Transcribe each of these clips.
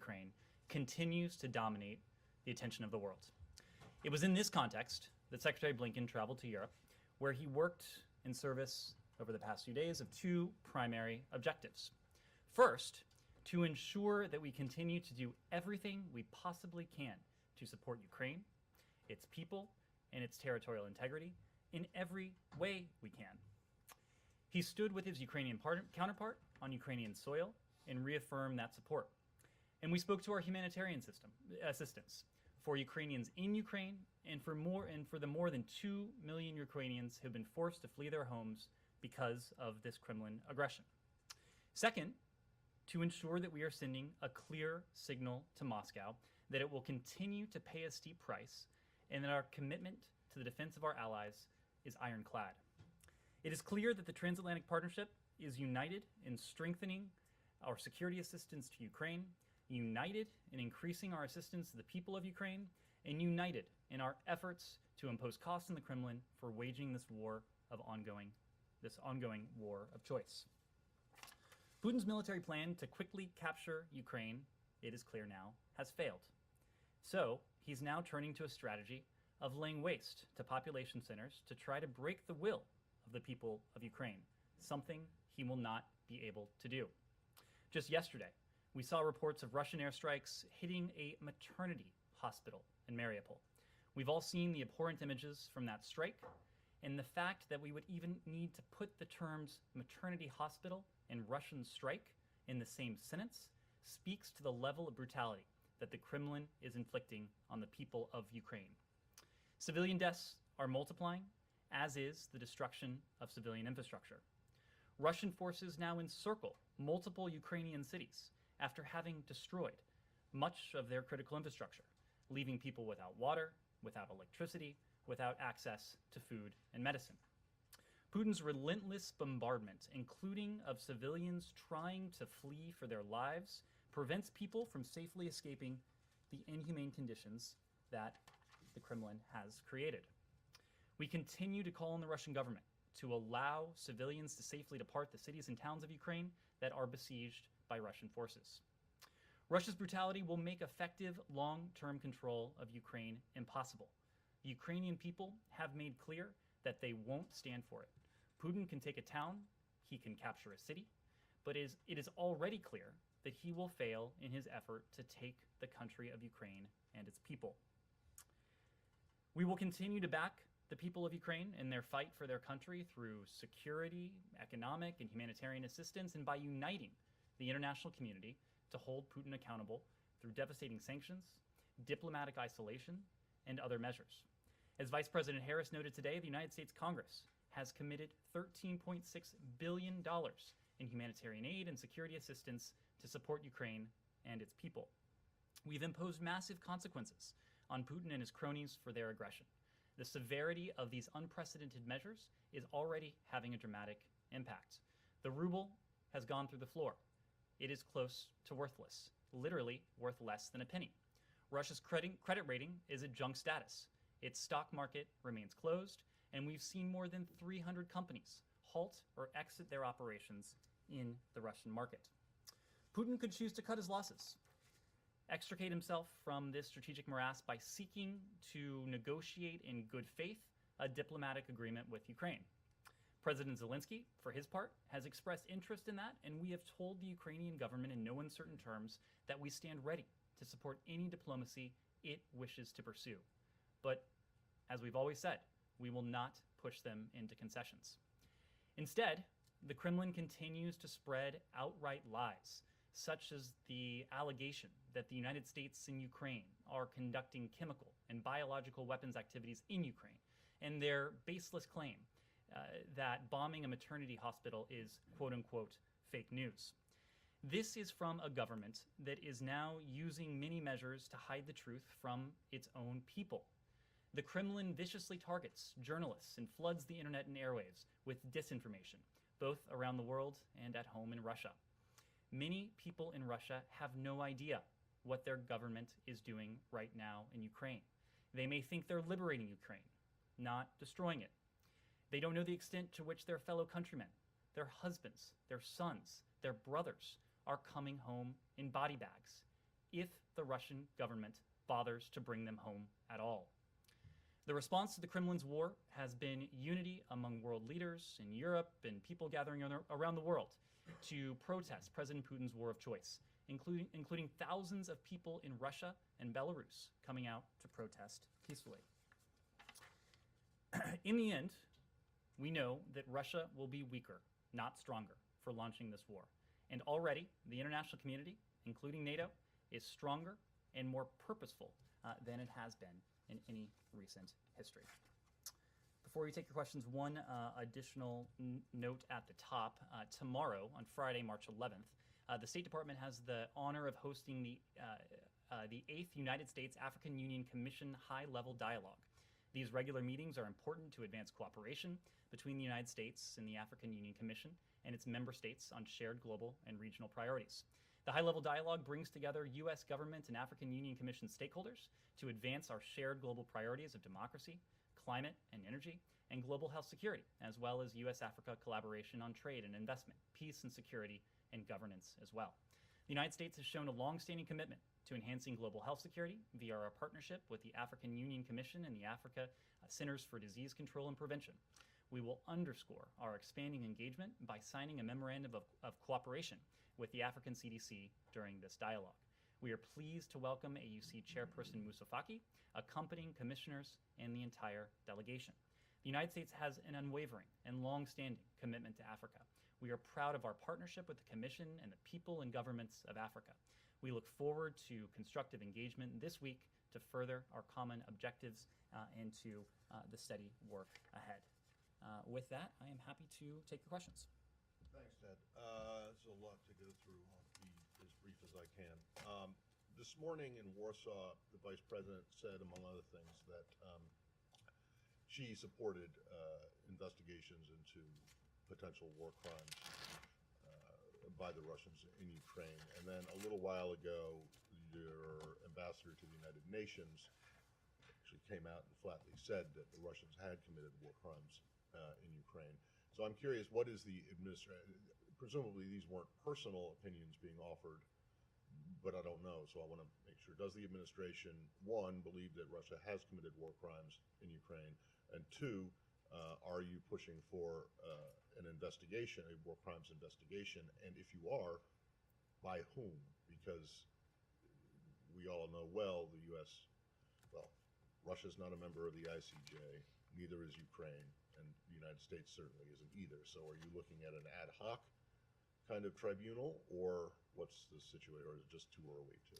Ukraine continues to dominate the attention of the world. It was in this context that Secretary Blinken traveled to Europe, where he worked in service over the past few days of two primary objectives. First, to ensure that we continue to do everything we possibly can to support Ukraine, its people, and its territorial integrity in every way we can. He stood with his Ukrainian counterpart on Ukrainian soil and reaffirmed that support. And we spoke to our humanitarian assistance for Ukrainians in Ukraine and for the more than 2 million Ukrainians who have been forced to flee their homes because of this Kremlin aggression. Second, to ensure that we are sending a clear signal to Moscow that it will continue to pay a steep price and that our commitment to the defense of our allies is ironclad. It is clear that the Transatlantic Partnership is united in strengthening our security assistance to Ukraine, united in increasing our assistance to the people of Ukraine, and united in our efforts to impose costs in the Kremlin for waging this ongoing war of choice. Putin's military plan to quickly capture Ukraine, it is clear now, has failed. So he's now turning to a strategy of laying waste to population centers to try to break the will of the people of Ukraine, something he will not be able to do. Just yesterday, we saw reports of Russian airstrikes hitting a maternity hospital in Mariupol. We've all seen the abhorrent images from that strike, and the fact that we would even need to put the terms maternity hospital and Russian strike in the same sentence speaks to the level of brutality that the Kremlin is inflicting on the people of Ukraine. Civilian deaths are multiplying, as is the destruction of civilian infrastructure. Russian forces now encircle multiple Ukrainian cities after having destroyed much of their critical infrastructure, leaving people without water, without electricity, without access to food and medicine. Putin's relentless bombardment, including of civilians trying to flee for their lives, prevents people from safely escaping the inhumane conditions that the Kremlin has created. We continue to call on the Russian government to allow civilians to safely depart the cities and towns of Ukraine that are besieged by Russian forces. Russia's brutality will make effective long-term control of Ukraine impossible. The Ukrainian people have made clear that they won't stand for it. Putin can take a town, he can capture a city, but it is already clear that he will fail in his effort to take the country of Ukraine and its people. We will continue to back the people of Ukraine in their fight for their country through security, economic, and humanitarian assistance, and by uniting the international community to hold Putin accountable through devastating sanctions, diplomatic isolation, and other measures. As Vice President Harris noted today, the United States Congress has committed $13.6 billion in humanitarian aid and security assistance to support Ukraine and its people. We've imposed massive consequences on Putin and his cronies for their aggression. The severity of these unprecedented measures is already having a dramatic impact. The ruble has gone through the floor. It is close to worthless, literally worth less than a penny. Russia's credit rating is at junk status. Its stock market remains closed, and we've seen more than 300 companies halt or exit their operations in the Russian market. Putin could choose to cut his losses, extricate himself from this strategic morass by seeking to negotiate in good faith a diplomatic agreement with Ukraine. President Zelensky, for his part, has expressed interest in that, and we have told the Ukrainian government in no uncertain terms that we stand ready to support any diplomacy it wishes to pursue. But, as we've always said, we will not push them into concessions. Instead, the Kremlin continues to spread outright lies, such as the allegation that the United States and Ukraine are conducting chemical and biological weapons activities in Ukraine, and their baseless claim that bombing a maternity hospital is quote-unquote fake news. This is from a government that is now using many measures to hide the truth from its own people. The Kremlin viciously targets journalists and floods the internet and airwaves with disinformation, both around the world and at home in Russia. Many people in Russia have no idea what their government is doing right now in Ukraine. They may think they're liberating Ukraine, not destroying it. They don't know the extent to which their fellow countrymen, their husbands, their sons, their brothers are coming home in body bags, if the Russian government bothers to bring them home at all. The response to the Kremlin's war has been unity among world leaders in Europe and people gathering around the world to protest President Putin's war of choice, including thousands of people in Russia and Belarus coming out to protest peacefully. In the end, we know that Russia will be weaker, not stronger, for launching this war. And already, the international community, including NATO, is stronger and more purposeful than it has been in any recent history. Before we take your questions, one additional note at the top. Tomorrow, on Friday, March 11th, the State Department has the honor of hosting the 8th United States-African Union Commission High-Level Dialogue. These regular meetings are important to advance cooperation between the United States and the African Union Commission and its member states on shared global and regional priorities. The high-level dialogue brings together U.S. government and African Union Commission stakeholders to advance our shared global priorities of democracy, climate and energy, and global health security, as well as U.S.-Africa collaboration on trade and investment, peace and security, and governance as well. The United States has shown a long-standing commitment to enhancing global health security via our partnership with the African Union Commission and the Africa Centers for Disease Control and Prevention. We will underscore our expanding engagement by signing a memorandum of cooperation with the African CDC during this dialogue. We are pleased to welcome AUC Chairperson Moussa Faki, accompanying commissioners, and the entire delegation. The United States has an unwavering and long-standing commitment to Africa. We are proud of our partnership with the Commission and the people and governments of Africa. We look forward to constructive engagement this week to further our common objectives and to the steady work ahead. With that, I am happy to take your questions. Thanks, Ted. There's a lot to go through. I'll be as brief as I can. This morning in Warsaw, the Vice President said, among other things, that she supported investigations into potential war crimes by the Russians in Ukraine. And then a little while ago, your ambassador to the United Nations actually came out and flatly said that the Russians had committed war crimes in Ukraine. So I'm curious, what is the administration? Presumably these weren't personal opinions being offered, but I don't know, so I want to make sure. Does the administration, one, believe that Russia has committed war crimes in Ukraine, and two, are you pushing for an investigation, a war crimes investigation, and if you are, by whom? Because we all know well the U.S., well, Russia's not a member of the ICJ, neither is Ukraine, and the United States certainly isn't either. So are you looking at an ad hoc kind of tribunal, or what's the situation, or is it just too early to?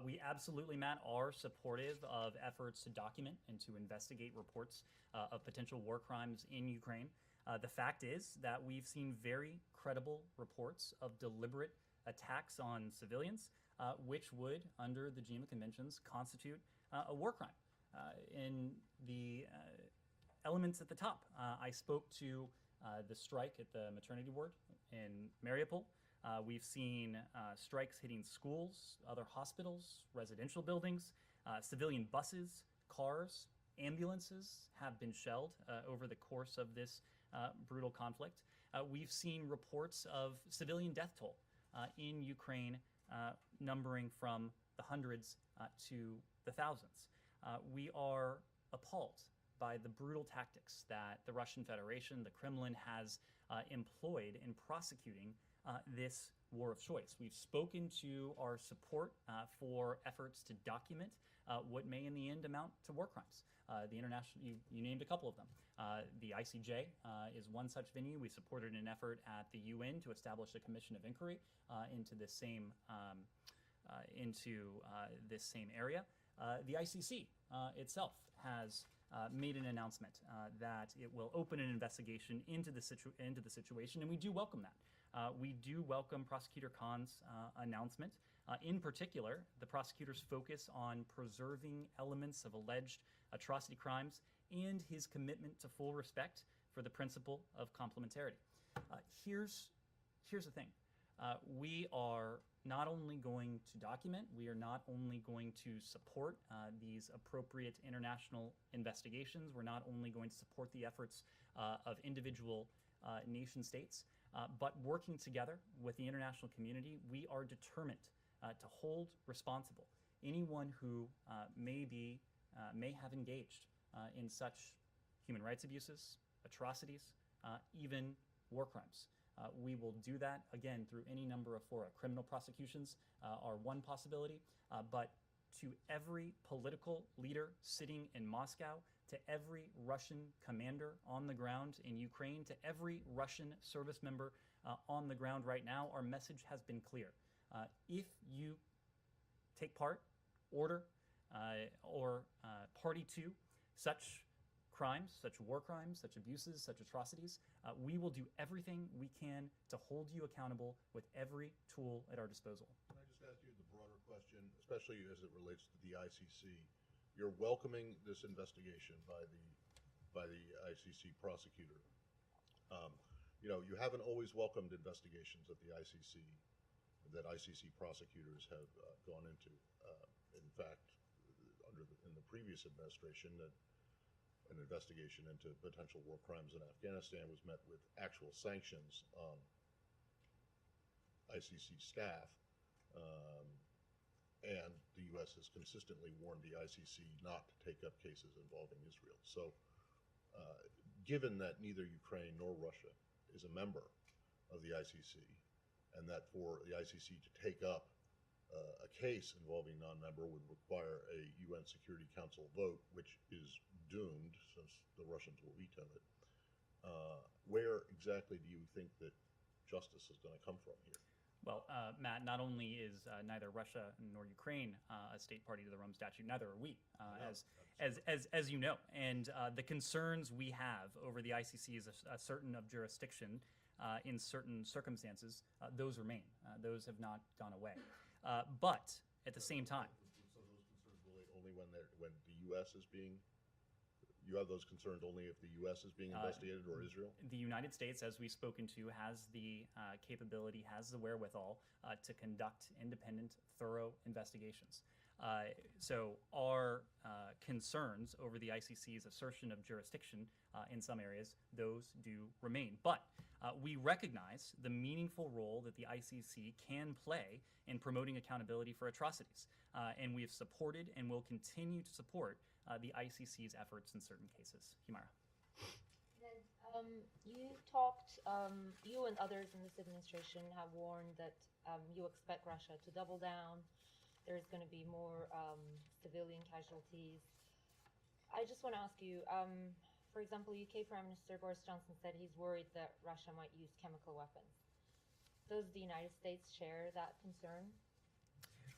We absolutely, Matt, are supportive of efforts to document and to investigate reports of potential war crimes in Ukraine. The fact is that we've seen very credible reports of deliberate attacks on civilians, which would, under the Geneva Conventions, constitute a war crime. In the elements at the top, I spoke to the strike at the maternity ward in Mariupol. We've seen strikes hitting schools, other hospitals, residential buildings, civilian buses, cars, ambulances have been shelled over the course of this brutal conflict. We've seen reports of civilian death toll in Ukraine numbering from the hundreds to the thousands. We are appalled by the brutal tactics that the Russian Federation, the Kremlin, has employed in prosecuting this war of choice. We've spoken to our support for efforts to document what may in the end amount to war crimes. The international, you named a couple of them. The ICJ is one such venue. We supported an effort at the UN to establish a commission of inquiry into this same area. The ICC itself has made an announcement that it will open an investigation into the situation, and we do welcome that. We do welcome Prosecutor Khan's announcement. In particular, the prosecutor's focus on preserving elements of alleged atrocity crimes and his commitment to full respect for the principle of complementarity. Here's the thing. We are not only going to document, we are not only going to support these appropriate international investigations, we're not only going to support the efforts of individual nation states, but working together with the international community, we are determined to hold responsible anyone who may have engaged in such human rights abuses, atrocities, even war crimes. We will do that, again, through any number of fora. Criminal prosecutions are one possibility, but to every political leader sitting in Moscow, to every Russian commander on the ground in Ukraine, to every Russian service member on the ground right now, our message has been clear. If you take part, order, or party to such crimes, such war crimes, such abuses, such atrocities, we will do everything we can to hold you accountable with every tool at our disposal. Can I just ask you the broader question, especially as it relates to the ICC? You're welcoming this investigation by the ICC prosecutor. You haven't always welcomed investigations at the ICC that ICC prosecutors have gone into. In fact, in the previous administration, that an investigation into potential war crimes in Afghanistan was met with actual sanctions on ICC staff, and the U.S. has consistently warned the ICC not to take up cases involving Israel. So, given that neither Ukraine nor Russia is a member of the ICC, and that for the ICC to take up a case involving non-member would require a UN Security Council vote, which is doomed since the Russians will veto it. Where exactly do you think that justice is going to come from here? Well, Matt, not only is neither Russia nor Ukraine a state party to the Rome Statute, neither are we, as you know. And the concerns we have over the ICC is a certain of jurisdiction in certain circumstances, those remain. Those have not gone away. But at the same time, so those concerns relate only when the U.S. is being. You have those concerns only if the U.S. is being investigated or Israel? The United States, as we've spoken to, has the capability, has the wherewithal to conduct independent, thorough investigations. So our concerns over the ICC's assertion of jurisdiction in some areas, those do remain. But we recognize the meaningful role that the ICC can play in promoting accountability for atrocities. And we have supported and will continue to support the ICC's efforts in certain cases. Humaira. You talked, you and others in this administration have warned that you expect Russia to double down. There's going to be more civilian casualties. I just want to ask you, for example, UK Prime Minister Boris Johnson said he's worried that Russia might use chemical weapons. Does the United States share that concern?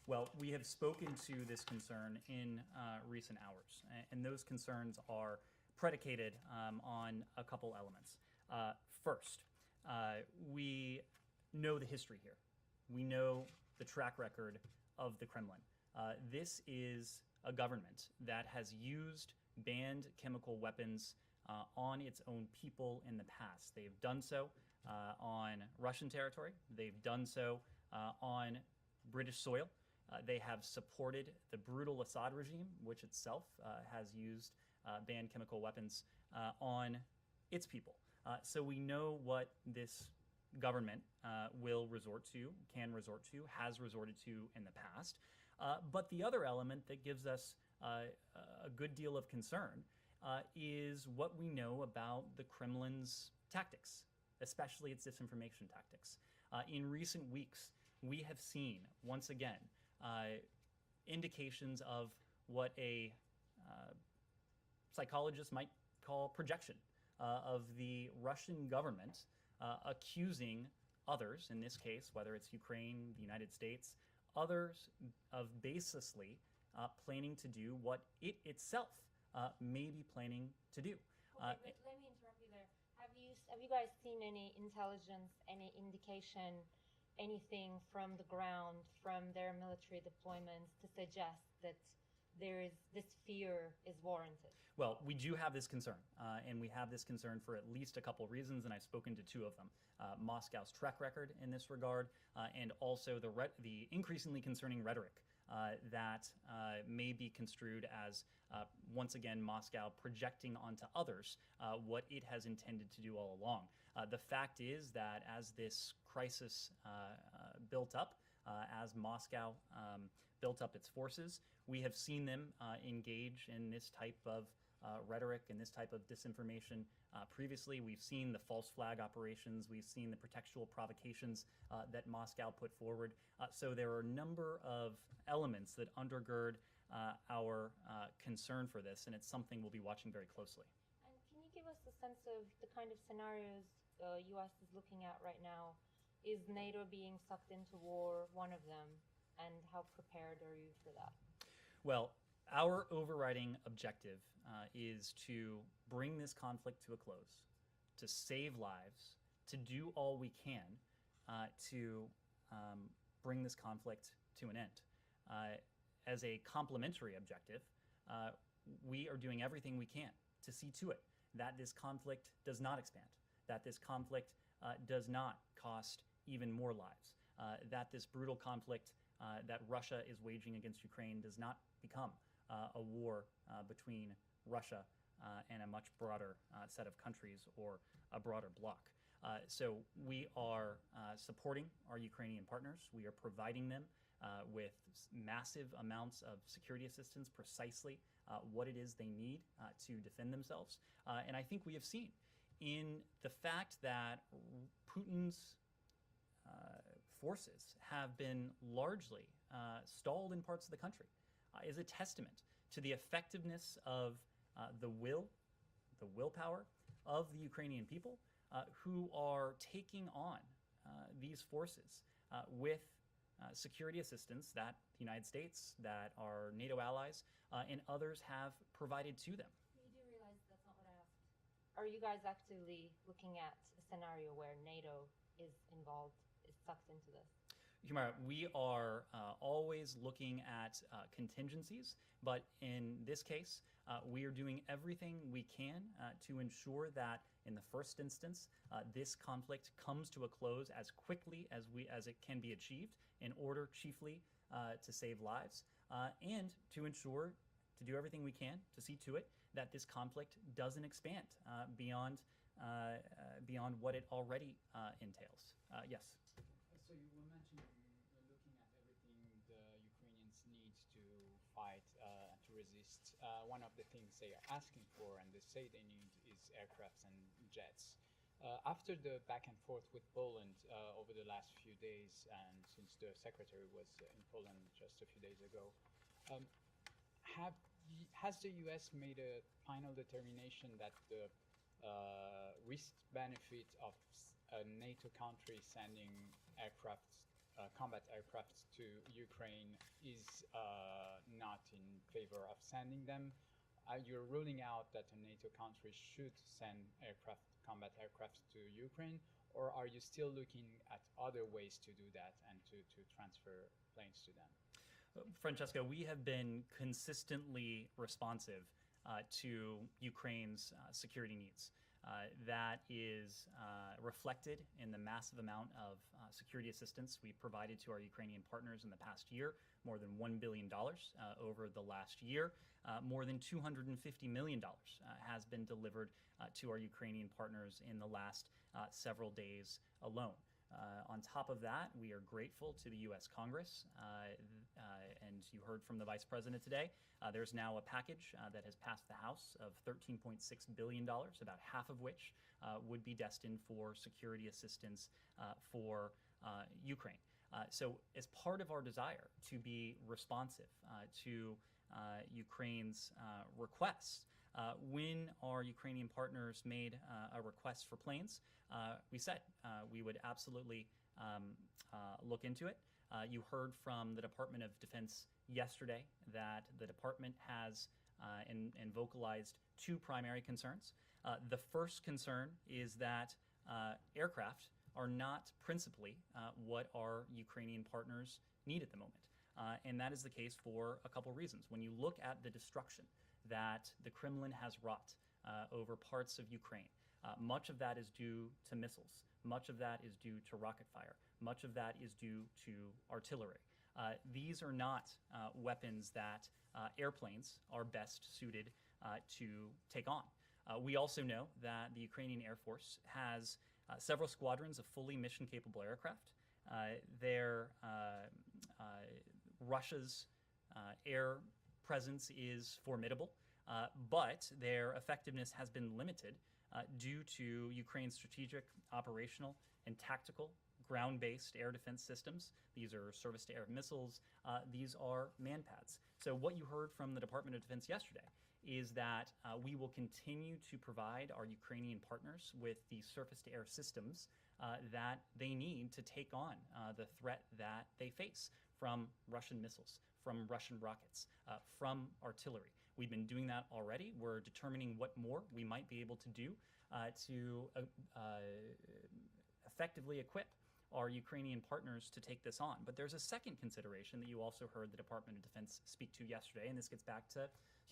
Well, we have spoken to this concern in recent hours, and those concerns are predicated on a couple elements. First, we know the history here. We know the track record of the Kremlin. This is a government that has used banned chemical weapons on its own people in the past. They've done so on Russian territory. They've done so on British soil. They have supported the brutal Assad regime, which itself has used banned chemical weapons on its people. So we know what this government will resort to, can resort to, has resorted to in the past. But the other element that gives us a good deal of concern is what we know about the Kremlin's tactics, especially its disinformation tactics. In recent weeks, we have seen, once again, indications of what a psychologist might call projection of the Russian government accusing others, in this case, whether it's Ukraine, the United States, others of baselessly planning to do what it itself may be planning to do. Okay, but let me interrupt you there. Have you guys seen any intelligence, any indication, anything from the ground, from their military deployments to suggest that this fear is warranted? Well, we do have this concern, and we have this concern for at least a couple reasons, and I've spoken to two of them. Moscow's track record in this regard, and also the increasingly concerning rhetoric that may be construed as, once again, Moscow projecting onto others what it has intended to do all along. The fact is that as this crisis built up, as Moscow built up its forces. We have seen them engage in this type of rhetoric and this type of disinformation previously. We've seen the false flag operations. We've seen the pretextual provocations that Moscow put forward. So there are a number of elements that undergird our concern for this, and it's something we'll be watching very closely. And can you give us a sense of the kind of scenarios U.S. is looking at right now? Is NATO being sucked into war one of them, and how prepared are you for that? Well, our overriding objective is to bring this conflict to a close, to save lives, to do all we can to bring this conflict to an end. As a complementary objective, we are doing everything we can to see to it that this conflict does not expand, that this conflict does not cost even more lives, that this brutal conflict that Russia is waging against Ukraine does not become a war between Russia and a much broader set of countries or a broader bloc. So we are supporting our Ukrainian partners. We are providing them with massive amounts of security assistance, precisely what it is they need to defend themselves. And I think we have seen in the fact that Putin's forces have been largely stalled in parts of the country is a testament to the effectiveness of the willpower of the Ukrainian people who are taking on these forces with security assistance that the United States, that our NATO allies, and others have provided to them. You do realize that's not what I asked. Are you guys actually looking at a scenario where NATO is involved, is sucked into this? Humara, we are always looking at contingencies, but in this case, we are doing everything we can to ensure that in the first instance, this conflict comes to a close as quickly as it can be achieved in order chiefly to save lives and to ensure, to do everything we can to see to it that this conflict doesn't expand beyond what it already entails. Yes? So you were mentioning looking at everything the Ukrainians need to fight and to resist. One of the things they are asking for and they say they need is aircrafts and jets. After the back and forth with Poland over the last few days, and since the secretary was in Poland just a few days ago, has the US made a final determination that the risk-benefit of a NATO country sending combat aircraft to Ukraine is not in favor of sending them? You're ruling out that a NATO country should send combat aircraft to Ukraine, or are you still looking at other ways to do that and to transfer planes to them? Francesca, we have been consistently responsive to Ukraine's security needs. That is reflected in the massive amount of security assistance we provided to our Ukrainian partners in the past year, more than $1 billion over the last year. More than $250 million has been delivered to our Ukrainian partners in the last several days alone. On top of that, we are grateful to the U.S. Congress, and you heard from the Vice President today. There's now a package that has passed the House of $13.6 billion, about half of which would be destined for security assistance for Ukraine. So as part of our desire to be responsive to Ukraine's requests, when our Ukrainian partners made a request for planes, we said we would absolutely look into it. You heard from the Department of Defense yesterday that the department has and vocalized two primary concerns. The first concern is that aircraft are not principally what our Ukrainian partners need at the moment. And that is the case for a couple reasons. When you look at the destruction that the Kremlin has wrought over parts of Ukraine, much of that is due to missiles. Much of that is due to rocket fire. Much of that is due to artillery. These are not weapons that airplanes are best suited to take on. We also know that the Ukrainian Air Force has several squadrons of fully mission-capable aircraft Russia's air presence is formidable, but their effectiveness has been limited due to Ukraine's strategic, operational, and tactical ground-based air defense systems. These are surface-to-air missiles. These are manpads. So what you heard from the Department of Defense yesterday is that we will continue to provide our Ukrainian partners with the surface-to-air systems that they need to take on the threat that they face from Russian missiles, from Russian rockets, from artillery. We've been doing that already. We're determining what more we might be able to do to effectively equip our Ukrainian partners to take this on. But there's a second consideration that you also heard the Department of Defense speak to yesterday, and this gets back to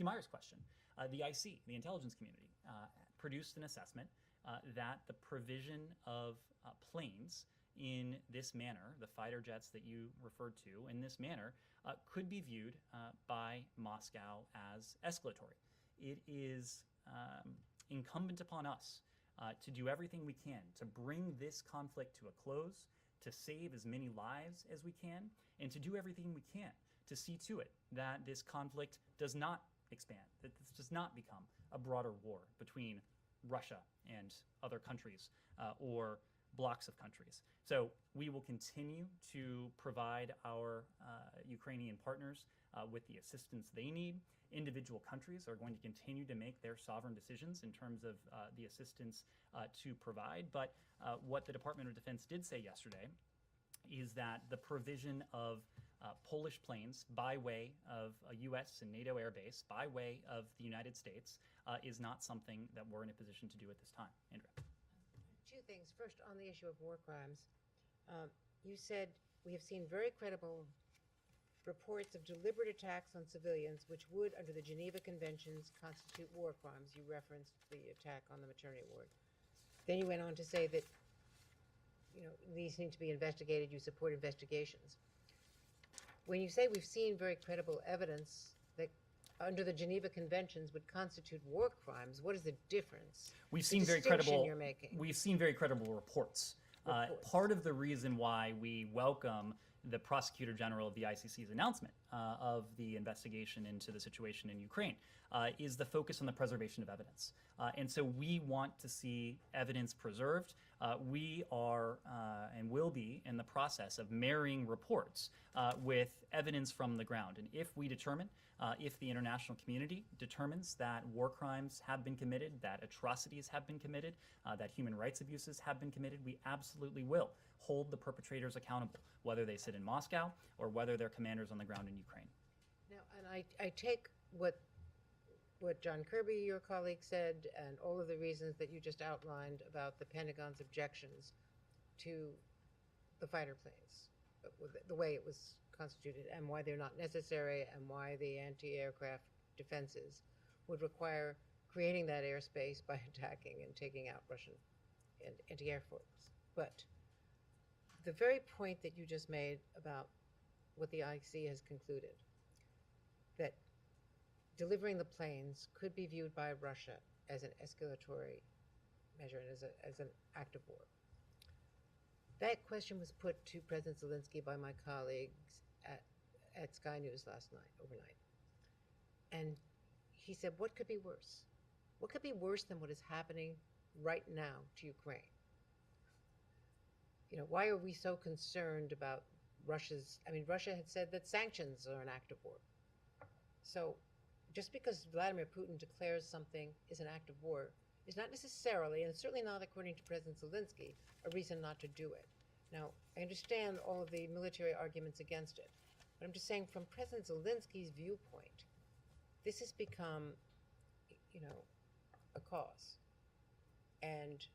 Humayra's question. The IC, the intelligence community, produced an assessment that the provision of planes in this manner, the fighter jets that you referred to, in this manner, could be viewed by Moscow as escalatory. It is incumbent upon us to do everything we can to bring this conflict to a close, to save as many lives as we can, and to do everything we can to see to it that this conflict does not expand, that this does not become a broader war between Russia and other countries or blocks of countries. So we will continue to provide our Ukrainian partners with the assistance they need. Individual countries are going to continue to make their sovereign decisions in terms of the assistance to provide. But what the Department of Defense did say yesterday is that the provision of Polish planes by way of a U.S. and NATO airbase, by way of the United States, is not something that we're in a position to do at this time. Andrea. Two things. First, on the issue of war crimes, you said we have seen very credible reports of deliberate attacks on civilians, which would, under the Geneva Conventions, constitute war crimes. You referenced the attack on the maternity ward. Then you went on to say that, these need to be investigated. You support investigations. When you say we've seen very credible evidence that under the Geneva Conventions would constitute war crimes, what is the difference? We've The seen very distinction credible. you're making. We've seen very credible reports. Part of the reason why we welcome the Prosecutor General of the ICC's announcement of the investigation into the situation in Ukraine is the focus on the preservation of evidence. And so we want to see evidence preserved. We are and will be in the process of marrying reports with evidence from the ground. And if we determine, if the international community determines that war crimes have been committed, that atrocities have been committed, that human rights abuses have been committed, we absolutely will hold the perpetrators accountable, whether they sit in Moscow or whether they're commanders on the ground in Ukraine. Now, and I take what John Kirby, your colleague, said, and all of the reasons that you just outlined about the Pentagon's objections to the fighter planes, the way it was constituted, and why they're not necessary, and why the anti-aircraft defenses would require creating that airspace by attacking and taking out Russian anti-air forces. But the very point that you just made about what the IC has concluded, that delivering the planes could be viewed by Russia as an escalatory measure and as an act of war. That question was put to President Zelensky by my colleagues at Sky News last night, overnight. And he said, what could be worse? What could be worse than what is happening right now to Ukraine? Why are we so concerned about Russia had said that sanctions are an act of war. So just because Vladimir Putin declares something is an act of war is not necessarily, and certainly not according to President Zelensky, a reason not to do it. Now, I understand all of the military arguments against it, but I'm just saying from President Zelensky's viewpoint, this has become, a cause. And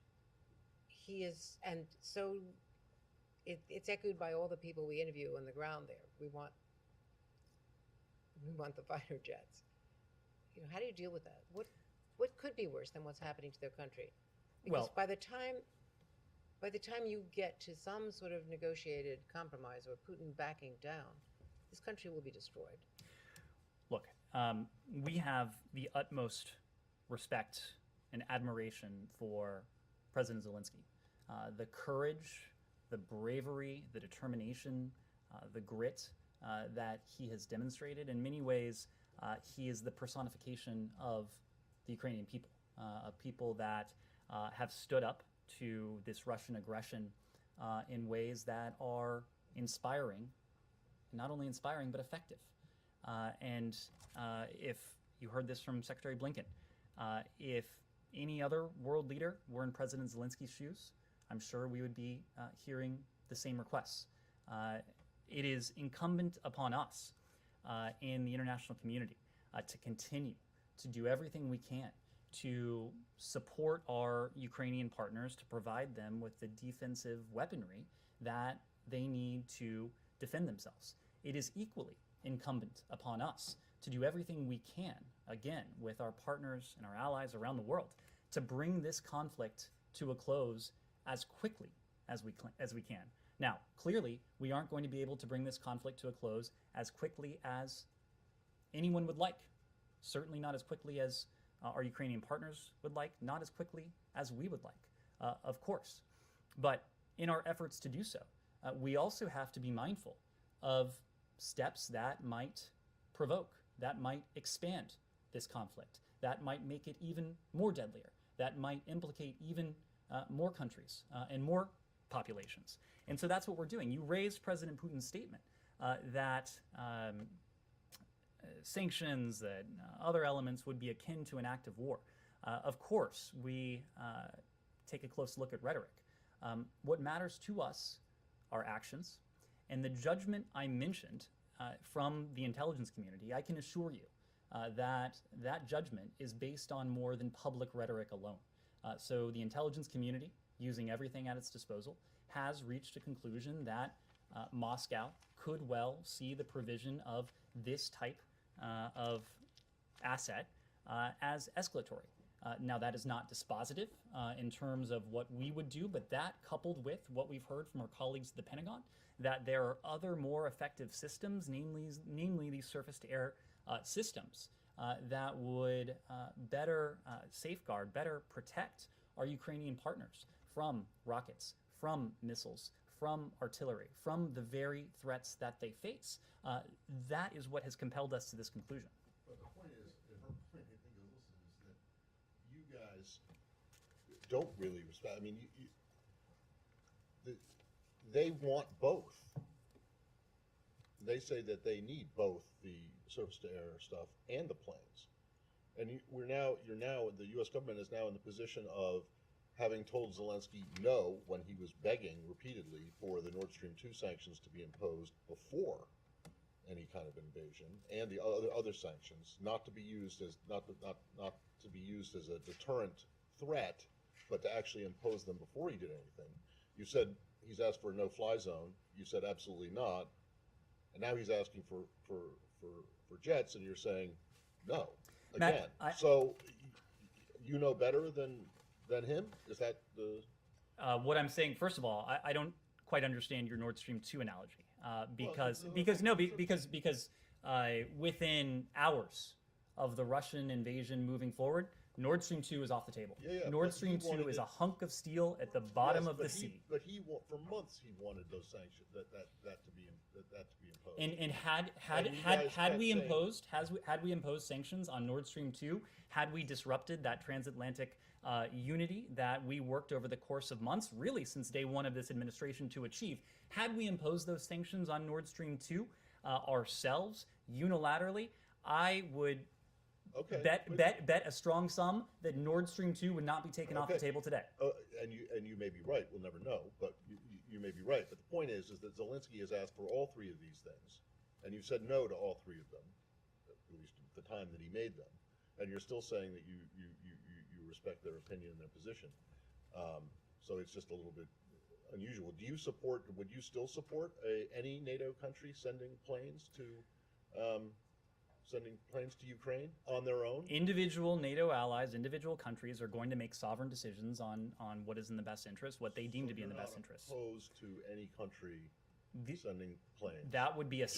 so it's echoed by all the people we interview on the ground there. We want the fighter jets. How do you deal with that? What could be worse than what's happening to their country? Because by the time you get to some sort of negotiated compromise or Putin backing down, this country will be destroyed. Look, we have the utmost respect and admiration for President Zelensky. The courage, the bravery, the determination, the grit that he has demonstrated. In many ways, he is the personification of the Ukrainian people, a people that have stood up to this Russian aggression in ways that are inspiring, not only inspiring, but effective. And if you heard this from Secretary Blinken, if any other world leader were in President Zelensky's shoes, I'm sure we would be hearing the same requests. It is incumbent upon us in the international community to continue to do everything we can to support our Ukrainian partners, to provide them with the defensive weaponry that they need to defend themselves. It is equally incumbent upon us to do everything we can, again, with our partners and our allies around the world, to bring this conflict to a close as quickly as we can. Now, clearly, we aren't going to be able to bring this conflict to a close as quickly as anyone would like. Certainly not as quickly as our Ukrainian partners would like, not as quickly as we would like, of course. But in our efforts to do so, we also have to be mindful of steps that might provoke, that might expand this conflict, that might make it even more deadlier, that might implicate even more countries and more populations. And so that's what we're doing. You raised President Putin's statement that sanctions, that other elements would be akin to an act of war. Of course, we take a close look at rhetoric. What matters to us are actions. And the judgment I mentioned from the intelligence community, I can assure you that that judgment is based on more than public rhetoric alone. So the intelligence community, using everything at its disposal, has reached a conclusion that Moscow could well see the provision of this type of asset as escalatory. Now, that is not dispositive in terms of what we would do, but that, coupled with what we've heard from our colleagues at the Pentagon, that there are other more effective systems, namely these surface-to-air systems, that would better safeguard, better protect our Ukrainian partners from rockets, from missiles, from artillery, from the very threats that they face. That is what has compelled us to this conclusion. But the point is, and her point, I think, is that you guys don't really respect. I mean, they want both. They say that they need both the surface-to-air stuff and the planes. And the U.S. government is now in the position of having told Zelensky no when he was begging repeatedly for the Nord Stream 2 sanctions to be imposed before any kind of invasion, and the other sanctions not to be used as not to be used as a deterrent threat, but to actually impose them before he did anything. You said he's asked for a no-fly zone. You said absolutely not, and now he's asking for jets, and you're saying no again. Matt, so you know better than him? Is that the? What I'm saying, first of all, I don't quite understand your Nord Stream 2 analogy because within hours of the Russian invasion moving forward, Nord Stream 2 is off the table. Yeah, Nord but Stream he wanted 2 is it- a hunk of steel at the bottom of the sea. But for months he wanted those sanctions that to be imposed. And And you guys had we kept imposed had we imposed sanctions on Nord Stream 2, had we disrupted that transatlantic unity that we worked over the course of months, really since day one of this administration, to achieve, had we imposed those sanctions on Nord Stream 2 ourselves unilaterally, I would Okay. bet a strong sum that Nord Stream 2 would not be taken off the Okay. table today. And you may be right. We'll never know, but you may be right. But the point is that Zelensky has asked for all three of these things, and you've said no to all three of them, at least at the time that he made them. And you're still saying that you respect their opinion and their position. So it's just a little bit unusual. Would you still support any NATO country sending planes to Ukraine on their own? Individual NATO allies, individual countries are going to make sovereign decisions on what is in the best interest, what they deem to be in the best interest. Opposed to any country The- sending planes. That would be a Just-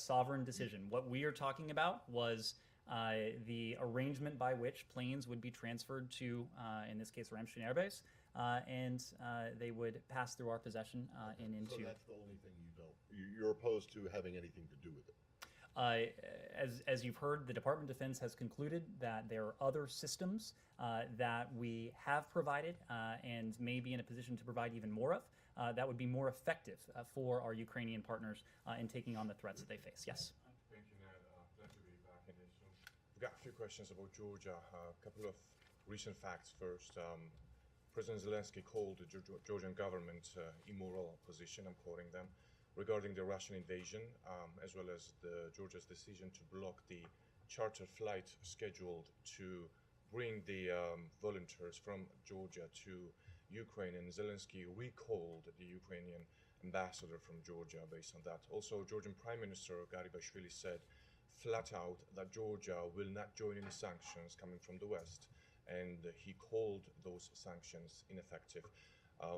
sovereign decision. What we are talking about was the arrangement by which planes would be transferred to, in this case, Ramstein Air Base, and they would pass through our possession and So into. that's the only thing you don't, you're opposed to having anything to do with it? As you've heard, the Department of Defense has concluded that there are other systems that we have provided and may be in a position to provide even more of that would be more effective for our Ukrainian partners in taking on the threats that they face. Yes. Thank you, Ned. Glad to be back in this room. We've got a few questions about Georgia. A couple of recent facts first. President Zelensky called the Georgian government immoral position, I'm quoting them, regarding the Russian invasion, as well as Georgia's decision to block the charter flight scheduled to bring the volunteers from Georgia to Ukraine. And Zelensky recalled the Ukrainian ambassador from Georgia based on that. Also, Georgian Prime Minister Garibashvili said flat out that Georgia will not join any sanctions coming from the West, and he called those sanctions ineffective.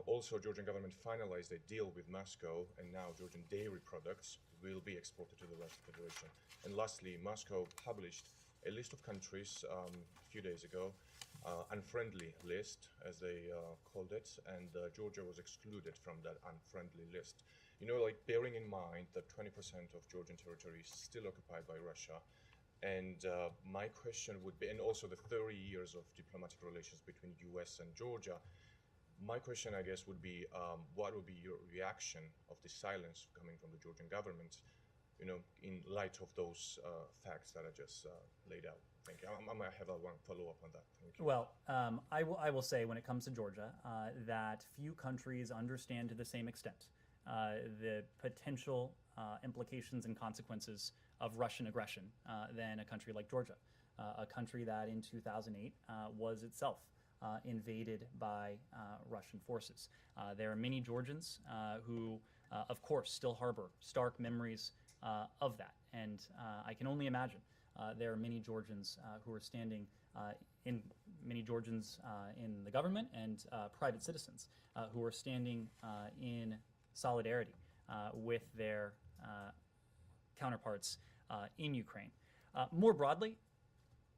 Also, Georgian government finalized a deal with Moscow, and now Georgian dairy products will be exported to the Russian Federation. And lastly, Moscow published a list of countries a few days ago, unfriendly list, as they called it, and Georgia was excluded from that unfriendly list. You know, like bearing in mind that 20% of Georgian territory is still occupied by Russia, and my question would be, and also the 30 years of diplomatic relations between US and Georgia, my question, I guess, would be, what would be your reaction of the silence coming from the Georgian government, you know, in light of those facts that I just laid out? Thank you. I might have one follow-up on that. Thank you. Well, I will say when it comes to Georgia that few countries understand to the same extent the potential implications and consequences of Russian aggression than a country like Georgia, a country that in 2008 was itself invaded by Russian forces. There are many Georgians who, of course, still harbor stark memories of that. And I can only imagine there are many Georgians who are standing many Georgians in the government and private citizens who are standing in solidarity with their counterparts in Ukraine. More broadly,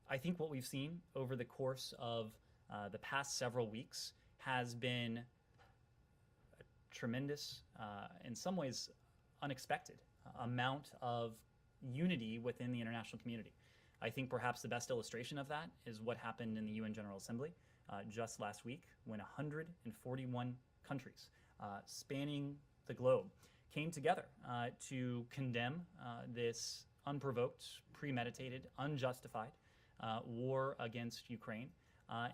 I think what we've seen over the course of the past several weeks has been a tremendous, in some ways unexpected, amount of unity within the international community. I think perhaps the best illustration of that is what happened in the UN General Assembly just last week when 141 countries spanning the globe came together to condemn this unprovoked, premeditated, unjustified war against Ukraine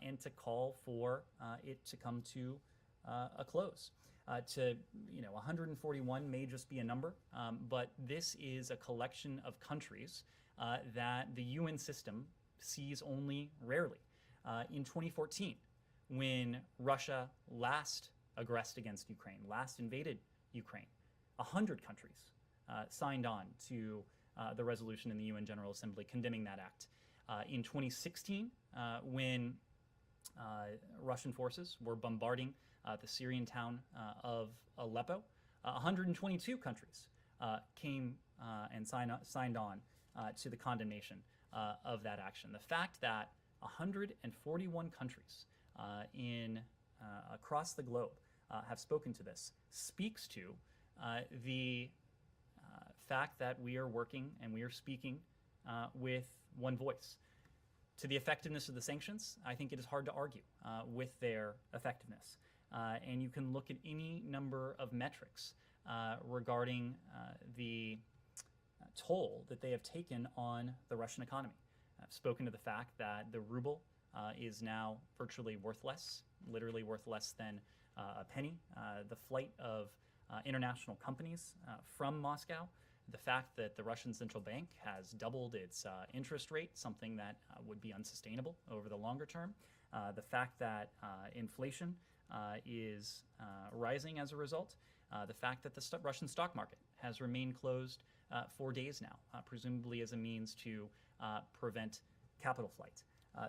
and to call for it to come to a close. 141 may just be a number, but this is a collection of countries that the UN system sees only rarely. In 2014, when Russia last aggressed against Ukraine, last invaded Ukraine, 100 countries signed on to the resolution in the UN General Assembly condemning that act. In 2016, when Russian forces were bombarding the Syrian town of Aleppo, 122 countries came and signed on to the condemnation of that action. The fact that 141 countries across the globe have spoken to this speaks to the fact that we are working and we are speaking with one voice. To the effectiveness of the sanctions, I think it is hard to argue with their effectiveness. And you can look at any number of metrics regarding the toll that they have taken on the Russian economy. I've spoken to the fact that the ruble is now virtually worthless, literally worth less than a penny. The flight of international companies from Moscow, the fact that the Russian central bank has doubled its interest rate, something that would be unsustainable over the longer term, the fact that inflation is rising as a result, the fact that the Russian stock market has remained closed for days now, presumably as a means to prevent capital flight.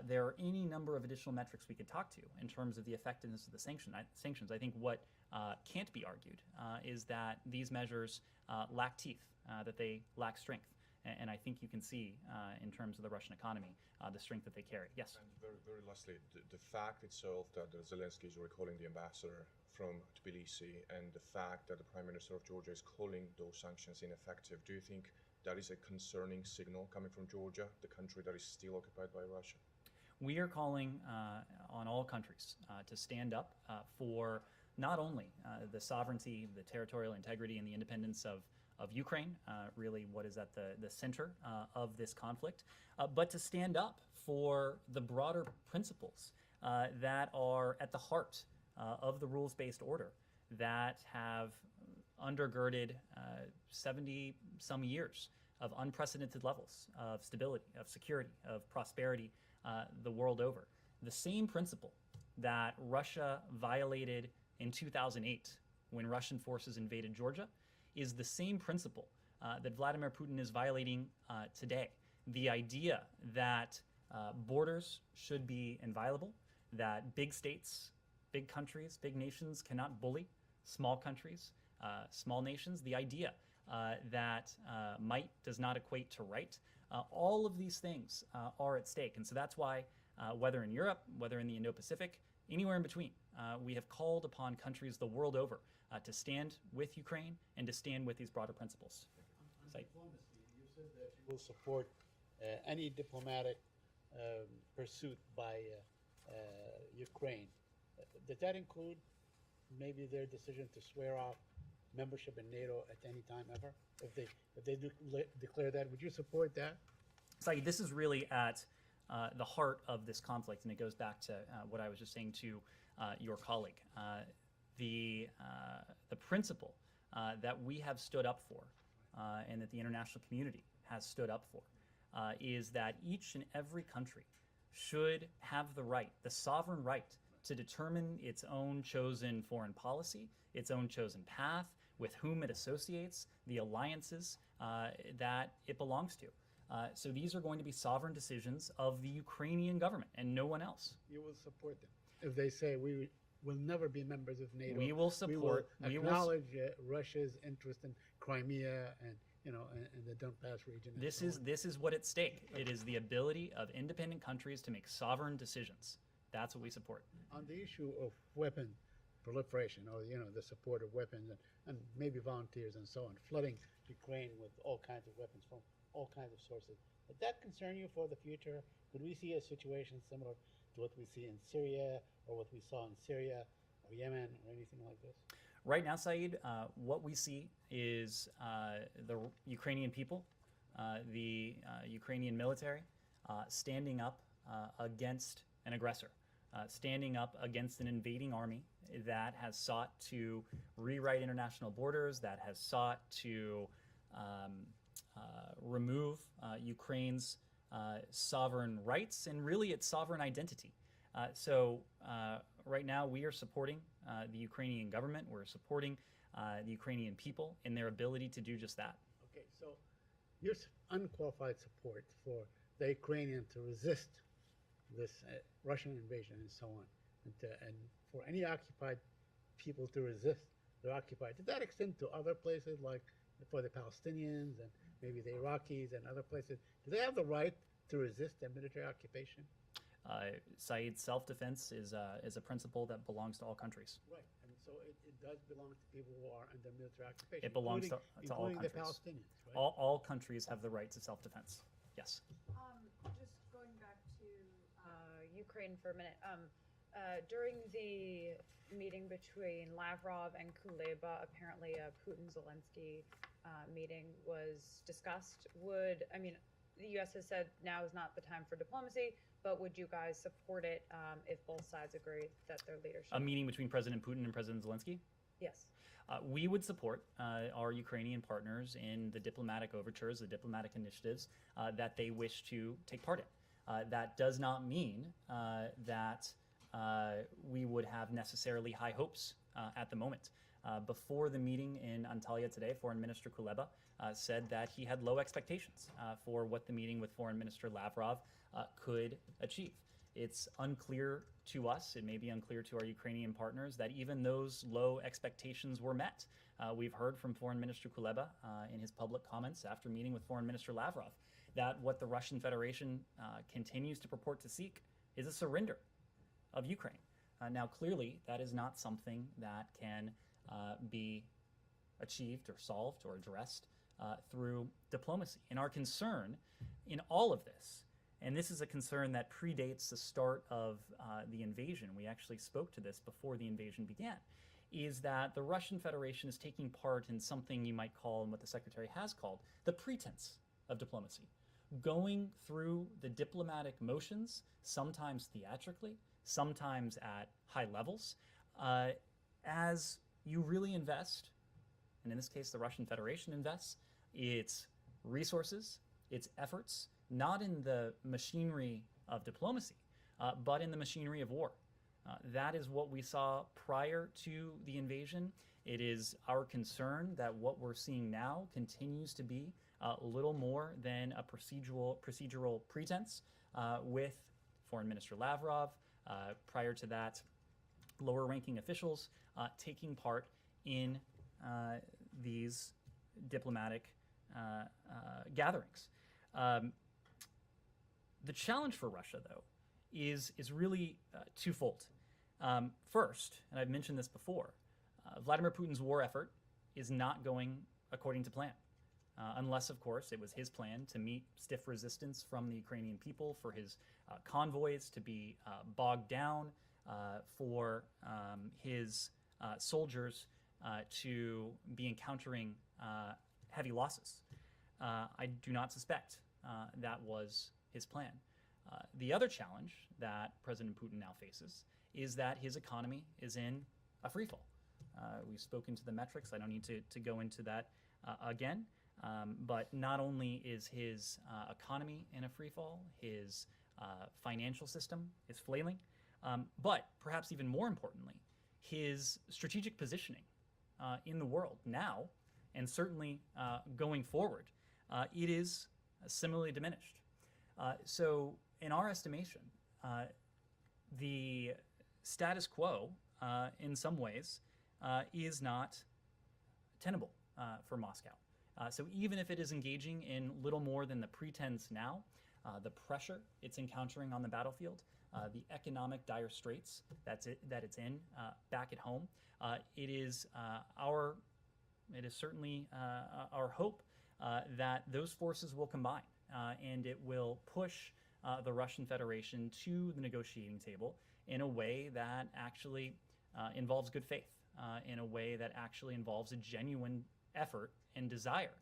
There are any number of additional metrics we could talk to in terms of the effectiveness of the sanctions. I think what can't be argued is that these measures lack teeth, that they lack strength, And I think you can see in terms of the Russian economy the strength that they carry. Yes. And very, very lastly, the fact itself that Zelensky is recalling the ambassador from Tbilisi and the fact that the Prime Minister of Georgia is calling those sanctions ineffective, do you think that is a concerning signal coming from Georgia, the country that is still occupied by Russia? We are calling on all countries to stand up for not only the sovereignty, the territorial integrity, and the independence of Ukraine, really what is at the center of this conflict, but to stand up for the broader principles that are at the heart of the rules-based order that have undergirded 70 some years of unprecedented levels of stability, of security, of prosperity the world over. The same principle that Russia violated in 2008 when Russian forces invaded Georgia is the same principle that Vladimir Putin is violating today. The idea that borders should be inviolable, that big states, big countries, big nations cannot bully small countries, small nations, the idea that might does not equate to right, all of these things are at stake. And so that's why, whether in Europe, whether in the Indo-Pacific, anywhere in between, we have called upon countries the world over to stand with Ukraine and to stand with these broader principles. Said. Diplomacy, you said that you will support any diplomatic pursuit by Ukraine. Does that include maybe their decision to swear off membership in NATO at any time ever? If they declare that, would you support that? Saeed, this is really at the heart of this conflict, and it goes back to what I was just saying to your colleague. The principle that we have stood up for and that the international community has stood up for is that each and every country should have the right, the sovereign right, to determine its own chosen foreign policy, its own chosen path, with whom it associates, the alliances that it belongs to. So these are going to be sovereign decisions of the Ukrainian government and no one else. You will support them if they say we will never be members of NATO. We will support. We will acknowledge Russia's interest in Crimea and and the Donbass region. This is what at stake. It is the ability of independent countries to make sovereign decisions. That's what we support. On the issue of weapon proliferation, or the support of weapons and maybe volunteers and so on, flooding Ukraine with all kinds of weapons from all kinds of sources. Would that concern you for the future? Could we see a situation similar to what we see in Syria or what we saw in Syria or Yemen or anything like this? Right now, Saeed, what we see is the Ukrainian people, the Ukrainian military, standing up against an aggressor, standing up against an invading army that has sought to rewrite international borders, that has sought to remove Ukraine's sovereign rights and really its sovereign identity. So right now we are supporting the Ukrainian government. We're supporting the Ukrainian people in their ability to do just that. Okay, so your unqualified support for the Ukrainian to resist this Russian invasion and so on, and for any occupied people to resist their occupied, did that extend to other places, like for the Palestinians and maybe the Iraqis and other places? Do they have the right to resist a military occupation? Saeed, self-defense is a principle that belongs to all countries. Right, and so it does belong to people who are under military occupation. It belongs to all including countries. the Palestinians, right? All countries have the right to self-defense. Yes. Just going back to Ukraine for a minute. During the meeting between Lavrov and Kuleba, apparently a Putin-Zelensky meeting was discussed. The U.S. has said now is not the time for diplomacy, but would you guys support it if both sides agree that their leadership? A meeting between President Putin and President Zelensky? Yes. We would support our Ukrainian partners in the diplomatic overtures, the diplomatic initiatives that they wish to take part in. That does not mean that we would have necessarily high hopes at the moment. Before the meeting in Antalya today, Foreign Minister Kuleba said that he had low expectations for what the meeting with Foreign Minister Lavrov could achieve. It's unclear to us, it may be unclear to our Ukrainian partners, that even those low expectations were met. We've heard from Foreign Minister Kuleba in his public comments after meeting with Foreign Minister Lavrov that what the Russian Federation continues to purport to seek is a surrender of Ukraine. Now, clearly, that is not something that can be achieved or solved or addressed through diplomacy. And our concern in all of this, and this is a concern that predates the start of the invasion, we actually spoke to this before the invasion began, is that the Russian Federation is taking part in something you might call, and what the Secretary has called, the pretense of diplomacy. Going through the diplomatic motions, sometimes theatrically, sometimes at high levels, as you really invest, and in this case the Russian Federation invests, its resources, its efforts, not in the machinery of diplomacy, but in the machinery of war. That is what we saw prior to the invasion. It is our concern that what we're seeing now continues to be little more than a procedural pretense with Foreign Minister Lavrov, prior to that, lower-ranking officials taking part in these diplomatic gatherings. The challenge for Russia, though, is really twofold. First, and I've mentioned this before, Vladimir Putin's war effort is not going according to plan. Unless, of course, it was his plan to meet stiff resistance from the Ukrainian people, for his convoys to be bogged down, for his soldiers to be encountering heavy losses. I do not suspect that was his plan. The other challenge that President Putin now faces is that his economy is in a freefall. We've spoken to the metrics. I don't need to go into that again. But not only is his economy in a freefall, his financial system is flailing, but perhaps even more importantly, his strategic positioning in the world now, and certainly going forward, it is similarly diminished. So in our estimation, the status quo in some ways is not tenable for Moscow. So even if it is engaging in little more than the pretense now, the pressure it's encountering on the battlefield, the economic dire straits that it's in back at home, it is certainly our hope that those forces will combine and it will push the Russian Federation to the negotiating table in a way that actually involves good faith, in a way that actually involves a genuine effort and desire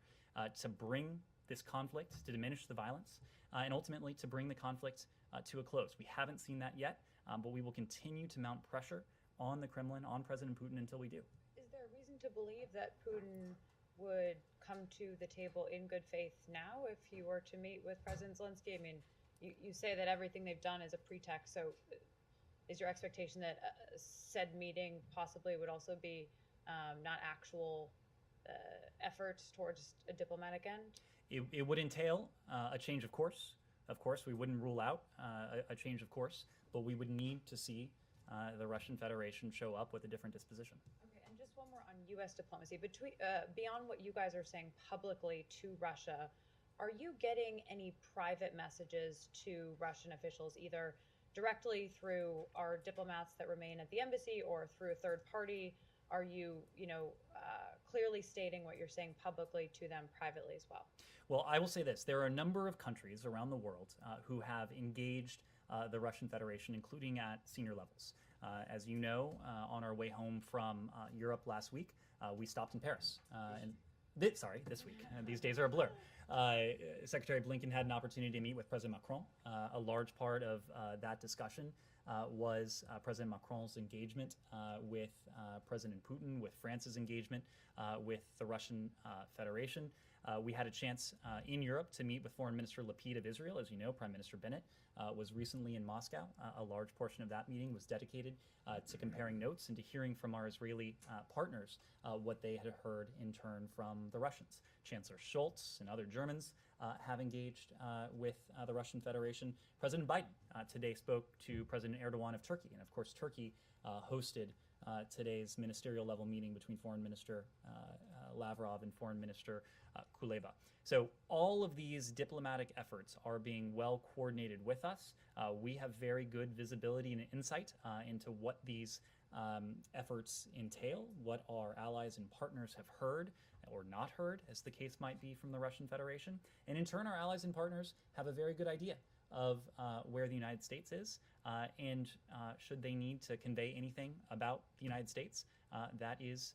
to bring this conflict, to diminish the violence, and ultimately to bring the conflict to a close. We haven't seen that yet, but we will continue to mount pressure on the Kremlin, on President Putin, until we do. Is there a reason to believe that Putin would come to the table in good faith now if he were to meet with President Zelensky? I mean, you say that everything they've done is a pretext, so is your expectation that said meeting possibly would also be not actual efforts towards a diplomatic end? It would entail a change of course. Of course, we wouldn't rule out a change of course, but we would need to see the Russian Federation show up with a different disposition. Okay, and just one more on U.S. diplomacy. Beyond what you guys are saying publicly to Russia, are you getting any private messages to Russian officials, either directly through our diplomats that remain at the embassy or through a third party? Are you, clearly stating what you're saying publicly to them privately as well? Well, I will say this. There are a number of countries around the world who have engaged the Russian Federation, including at senior levels. As you know, on our way home from Europe last week, we stopped in Paris. This week. These days are a blur. Secretary Blinken had an opportunity to meet with President Macron. A large part of that discussion was President Macron's engagement with President Putin, with France's engagement with the Russian Federation. We had a chance in Europe to meet with Foreign Minister Lapid of Israel. As you know, Prime Minister Bennett was recently in Moscow. A large portion of that meeting was dedicated to comparing notes and to hearing from our Israeli partners what they had heard in turn from the Russians. Chancellor Scholz and other Germans have engaged with the Russian Federation. President Biden today spoke to President Erdogan of Turkey, and of course Turkey hosted today's ministerial level meeting between Foreign Minister Lavrov and Foreign Minister Kuleba. So all of these diplomatic efforts are being well coordinated with us. We have very good visibility and insight into what these efforts entail, what our allies and partners have heard or not heard, as the case might be, from the Russian Federation. And in turn, our allies and partners have a very good idea of where the United States is, and should they need to convey anything about the United States, that is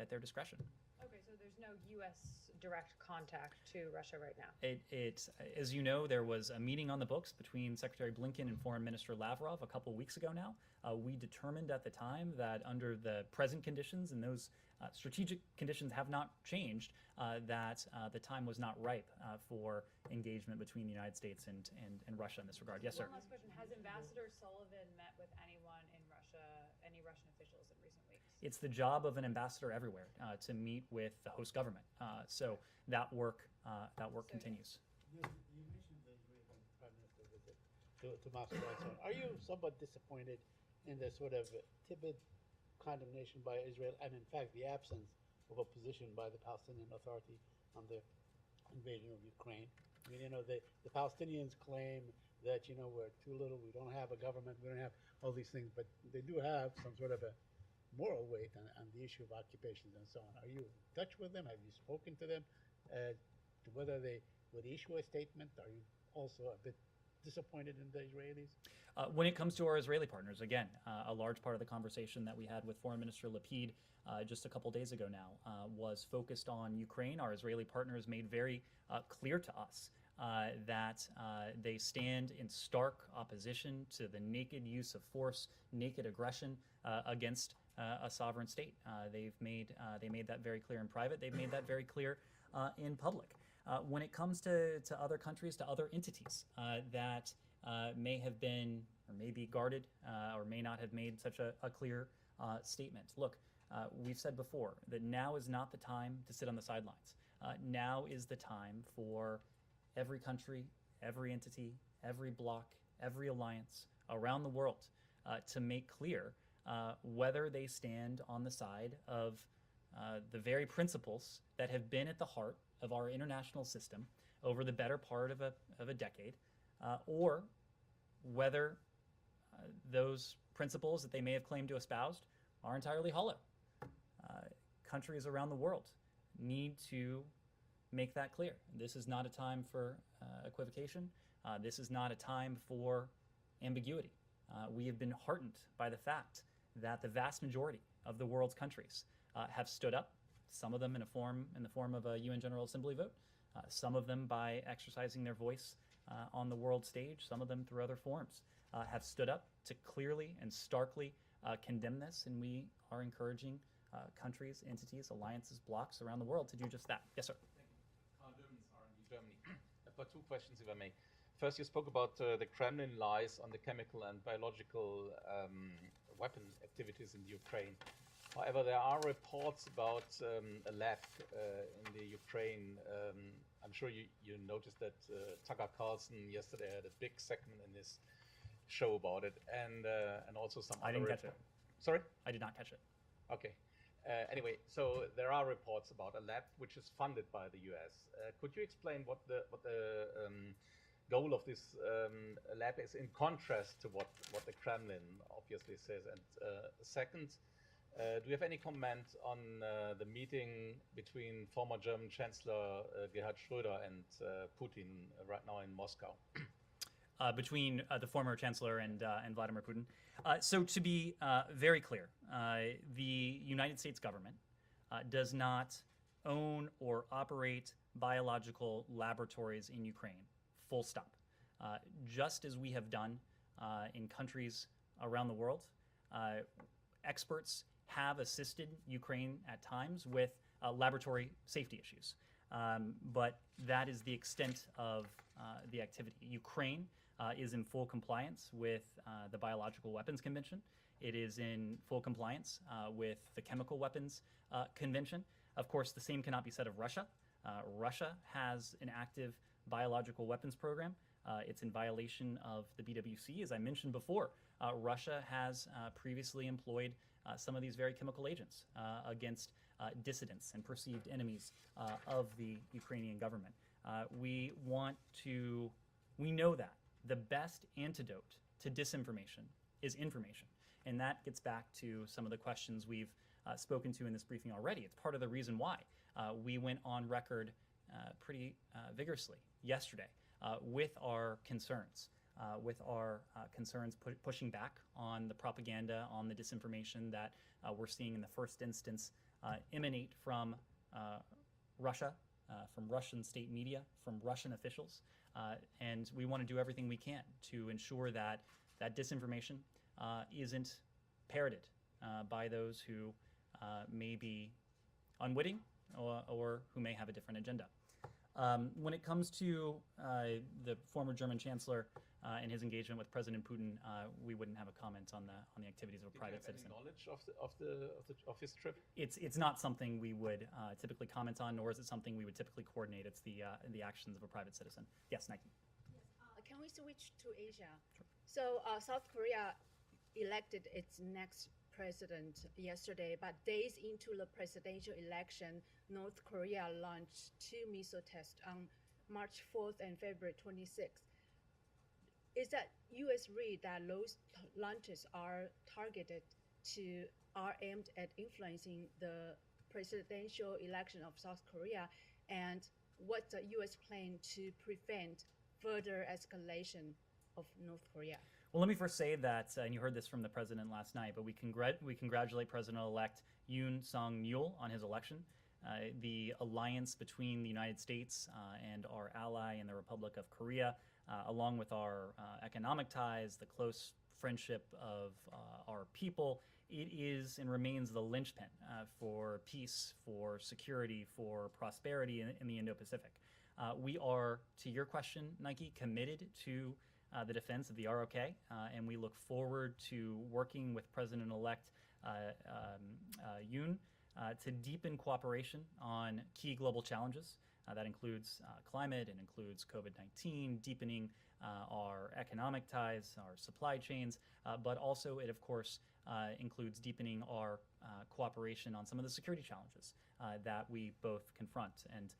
at their discretion. Okay, so there's no U.S. direct contact to Russia right now. It, as you know, there was a meeting on the books between Secretary Blinken and Foreign Minister Lavrov a couple weeks ago now. We determined at the time that under the present conditions, and those strategic conditions have not changed, that the time was not ripe for engagement between the United States and Russia in this regard. Yes, sir. One last question. Has Ambassador Sullivan met with anyone in Russia, any Russian officials in recent weeks? It's the job of an ambassador everywhere to meet with the host government. So that work continues. You mentioned the Israeli Prime Minister visit to Moscow and so on. Are you somewhat disappointed in the sort of timid condemnation by Israel and, in fact, the absence of a position by the Palestinian Authority on the invasion of Ukraine? I mean, the Palestinians claim that, we're too little, we don't have a government, we don't have all these things, but they do have some sort of a moral weight on the issue of occupations and so on. Are you in touch with them? Have you spoken to them? To whether they would issue a statement? Are you also a bit disappointed in the Israelis? When it comes to our Israeli partners, again, a large part of the conversation that we had with Foreign Minister Lapid just a couple days ago now was focused on Ukraine. Our Israeli partners made very clear to us that they stand in stark opposition to the naked use of force, naked aggression against a sovereign state. They made that very clear in private. They've made that very clear in public. When it comes to other countries, to other entities that may have been or may be guarded or may not have made such a clear statement. Look, we've said before that now is not the time to sit on the sidelines. Now is the time for every country, every entity, every bloc, every alliance around the world to make clear whether they stand on the side of the very principles that have been at the heart of our international system over the better part of a decade, or whether those principles that they may have claimed to espouse are entirely hollow. Countries around the world need to make that clear. This is not a time for equivocation. This is not a time for ambiguity. We have been heartened by the fact that the vast majority of the world's countries have stood up, some of them in the form of a UN General Assembly vote, some of them by exercising their voice on the world stage, some of them through other forms, have stood up to clearly and starkly condemn this, and we are encouraging countries, entities, alliances, blocs around the world to do just that. Yes, sir. Karl Dömens, R&D Germany. I've got two questions, if I may. First, you spoke about the Kremlin lies on the chemical and biological weapon activities in Ukraine. However, there are reports about a lab in the Ukraine. I'm sure you noticed that Tucker Carlson yesterday had a big segment in his show about it, and also some. I didn't catch it. Sorry, I did not catch it. Okay. Anyway, so there are reports about a lab which is funded by the U.S. Could you explain what the goal of this lab is in contrast to what the Kremlin obviously says? And second, do you have any comment on the meeting between former German Chancellor Gerhard Schröder and Putin right now in Moscow? Between the former Chancellor and Vladimir Putin. So to be very clear, the United States government does not own or operate biological laboratories in Ukraine, full stop. Just as we have done in countries around the world, experts have assisted Ukraine at times with laboratory safety issues. But that is the extent of the activity. Ukraine is in full compliance with the Biological Weapons Convention. It is in full compliance with the Chemical Weapons Convention. Of course, the same cannot be said of Russia. Russia has an active biological weapons program. It's in violation of the BWC. As I mentioned before, Russia has previously employed some of these very chemical agents against dissidents and perceived enemies of the Ukrainian government. We know that the best antidote to disinformation is information. And that gets back to some of the questions we've spoken to in this briefing already. It's part of the reason why we went on record pretty vigorously yesterday with our concerns, pushing back on the propaganda, on the disinformation that we're seeing in the first instance emanate from Russia, from Russian state media, from Russian officials. And we want to do everything we can to ensure that that disinformation isn't parroted by those who may be unwitting or who may have a different agenda. When it comes to the former German chancellor and his engagement with President Putin, we wouldn't have a comment on the activities of a private citizen. Knowledge of his trip? It's not something we would typically comment on, nor is it something we would typically coordinate. It's the actions of a private citizen. Yes, Nike. Can we switch to Asia? So South Korea elected its next president yesterday, but days into the presidential election, North Korea launched 2 missile tests on March 4th and February 26th. Is that U.S. read that those launches are aimed at influencing the presidential election of South Korea, and what's the U.S. plan to prevent further escalation of North Korea? Well, let me first say that, and you heard this from the president last night, but we congratulate President-elect Yoon Suk-yeol on his election. The alliance between the United States and our ally in the Republic of Korea, along with our economic ties, the close friendship of our people, it is and remains the linchpin for peace, for security, for prosperity in the Indo-Pacific. We are, to your question, Nike, committed to the defense of the ROK, and we look forward to working with President-elect Yoon to deepen cooperation on key global challenges. That includes climate, and includes COVID-19, deepening our economic ties, our supply chains, but also it, of course, includes deepening our cooperation on some of the security challenges that we both confront. And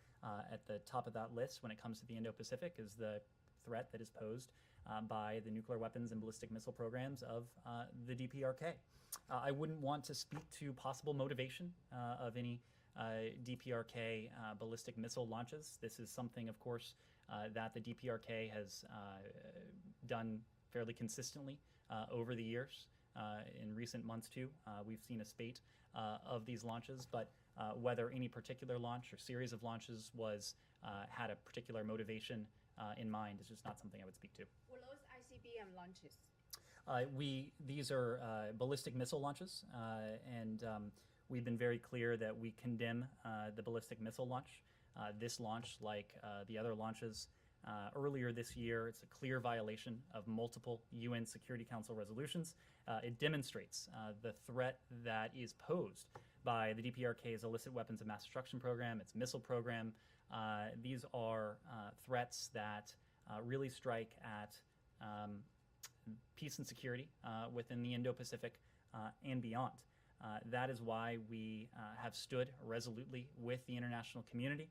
at the top of that list, when it comes to the Indo-Pacific, is the threat that is posed by the nuclear weapons and ballistic missile programs of the DPRK. I wouldn't want to speak to possible motivation of any DPRK ballistic missile launches. This is something, of course, that the DPRK has done fairly consistently over the years. In recent months, too, we've seen a spate of these launches, but whether any particular launch or series of launches had a particular motivation in mind is just not something I would speak to. Were those ICBM launches? These are ballistic missile launches, and we've been very clear that we condemn the ballistic missile launch. This launch, like the other launches earlier this year, it's a clear violation of multiple UN Security Council resolutions. It demonstrates the threat that is posed by the DPRK's illicit weapons of mass destruction program, its missile program. These are threats that really strike at peace and security within the Indo-Pacific and beyond. That is why we have stood resolutely with the international community,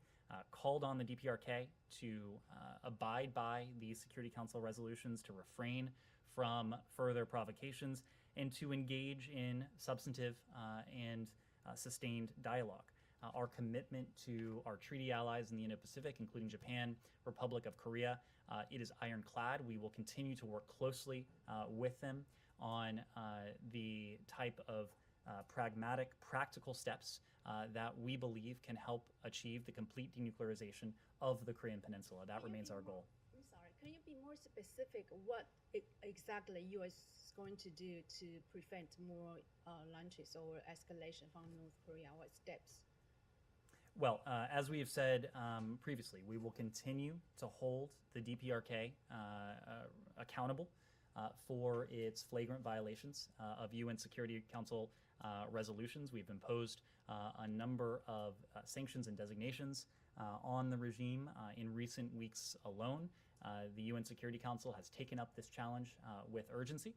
called on the DPRK to abide by these Security Council resolutions, to refrain from further provocations, and to engage in substantive and sustained dialogue. Our commitment to our treaty allies in the Indo-Pacific, including Japan, Republic of Korea, it is ironclad. We will continue to work closely with them on the type of pragmatic, practical steps that we believe can help achieve the complete denuclearization of the Korean Peninsula. That remains our goal. I'm sorry, can you be more specific what exactly U.S. is going to do to prevent more launches or escalation from North Korea? What steps? Well, as we have said previously, we will continue to hold the DPRK accountable for its flagrant violations of UN Security Council resolutions. We've imposed a number of sanctions and designations on the regime in recent weeks alone. The UN Security Council has taken up this challenge with urgency.